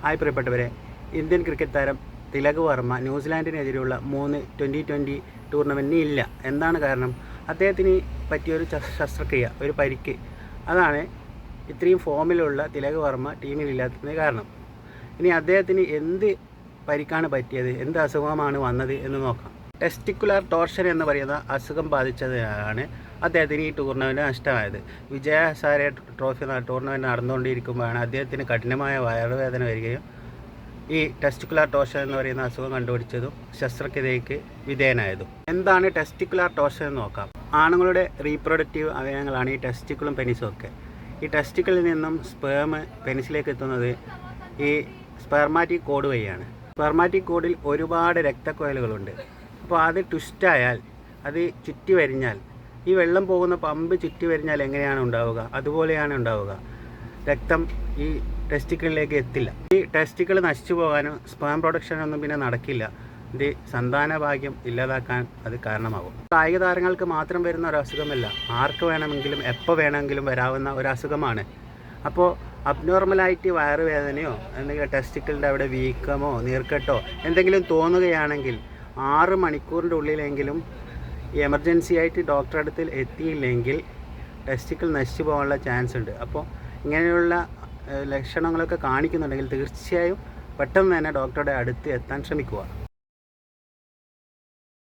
Hi പ്രിയപ്പെട്ടവരെ, Indian cricket താരം Tilak Varma ന്യൂസിലാൻഡിനെതിരെയുള്ള 3 T20 ടൂർണമെൻറ്റിന് ഇല്ല. എന്താണ് കാരണം? അദ്ദേഹത്തിന് പറ്റിയൊരു ശസ്ത്രക്രിയ, ഒരു പരിക്ക്. അതാണ് ഇത്രയും ഫോമിലുള്ള തിലക് വർമ്മ ടീമിലില്ലാത്തതിന് കാരണം. ഇനി അദ്ദേഹത്തിന് എന്ത് പരിക്കാണ് പറ്റിയത്, എന്ത് അസുഖമാണ് വന്നത് എന്ന് നോക്കാം. ടെസ്റ്റിക്കുലർ ടോർഷൻ എന്ന് പറയുന്ന അസുഖം ബാധിച്ചതാണ് അദ്ദേഹത്തിന് ഈ ടൂർണമെൻറ്റ് നഷ്ടമായത്. വിജയ ഹസാരെ ട്രോഫി ടൂർണമെൻറ്റ് നടന്നുകൊണ്ടിരിക്കുമ്പോഴാണ് അദ്ദേഹത്തിന് കഠിനമായ വയറുവേദന വരികയും ഈ ടെസ്റ്റിക്കുലർ ടോർഷൻ എന്ന് പറയുന്ന അസുഖം കണ്ടുപിടിച്ചതും ശസ്ത്രക്രിയയ്ക്ക് വിധേയനായതും. എന്താണ് ടെസ്റ്റിക്കുലർ ടോർഷൻ എന്ന് നോക്കാം. ആണുങ്ങളുടെ റീപ്രൊഡക്റ്റീവ് അവയവങ്ങളാണ് ഈ ടെസ്റ്റിക്കിളും പെനിസും ഒക്കെ. ഈ ടെസ്റ്റിക്കിളിൽ നിന്നും സ്പേം പെനിസിലേക്ക് എത്തുന്നത് ഈ സ്പെർമാറ്റിക് കോഡ് വഴിയാണ്. സ്പെർമാറ്റിക് കോഡിൽ ഒരുപാട് രക്തക്കുഴലുകളുണ്ട്. അപ്പോൾ അത് ട്വിസ്റ്റായാൽ, അത് ചുറ്റി വരിഞ്ഞാൽ, ഈ വെള്ളം പോകുന്ന പമ്പ് ചുറ്റി വരിഞ്ഞാൽ എങ്ങനെയാണ് ഉണ്ടാവുക, അതുപോലെയാണ് ഉണ്ടാവുക. രക്തം ഈ ടെസ്റ്റിക്കിളിലേക്ക് എത്തില്ല. ഈ ടെസ്റ്റിക്കിൾ നശിച്ചു പോകാനും സ്പേം പ്രൊഡക്ഷനൊന്നും പിന്നെ നടക്കില്ല. ഇത് സന്താന ഭാഗ്യം ഇല്ലാതാക്കാൻ അത് കാരണമാകും. കായിക താരങ്ങൾക്ക് മാത്രം വരുന്ന ഒരു അസുഖമല്ല, ആർക്ക് വേണമെങ്കിലും എപ്പോൾ വേണമെങ്കിലും വരാവുന്ന ഒരു അസുഖമാണ്. അപ്പോൾ അബ്നോർമലായിട്ട് വയറുവേദനയോ എന്തെങ്കിലും ടെസ്റ്റിക്കിളിൻ്റെ അവിടെ വീക്കമോ നീർക്കെട്ടോ എന്തെങ്കിലും തോന്നുകയാണെങ്കിൽ 6 മണിക്കൂറിൻ്റെ ഉള്ളിലെങ്കിലും എമർജൻസി ആയിട്ട് ഡോക്ടറെ അടുത്ത് എത്തിയില്ലെങ്കിൽ ടെസ്റ്റിക്കിൾ നശിച്ചു പോകാനുള്ള ചാൻസ് ഉണ്ട്. അപ്പോൾ ഇങ്ങനെയുള്ള ലക്ഷണങ്ങളൊക്കെ കാണിക്കുന്നുണ്ടെങ്കിൽ തീർച്ചയായും പെട്ടെന്ന് തന്നെ ഡോക്ടറുടെ അടുത്ത് എത്താൻ ശ്രമിക്കുക.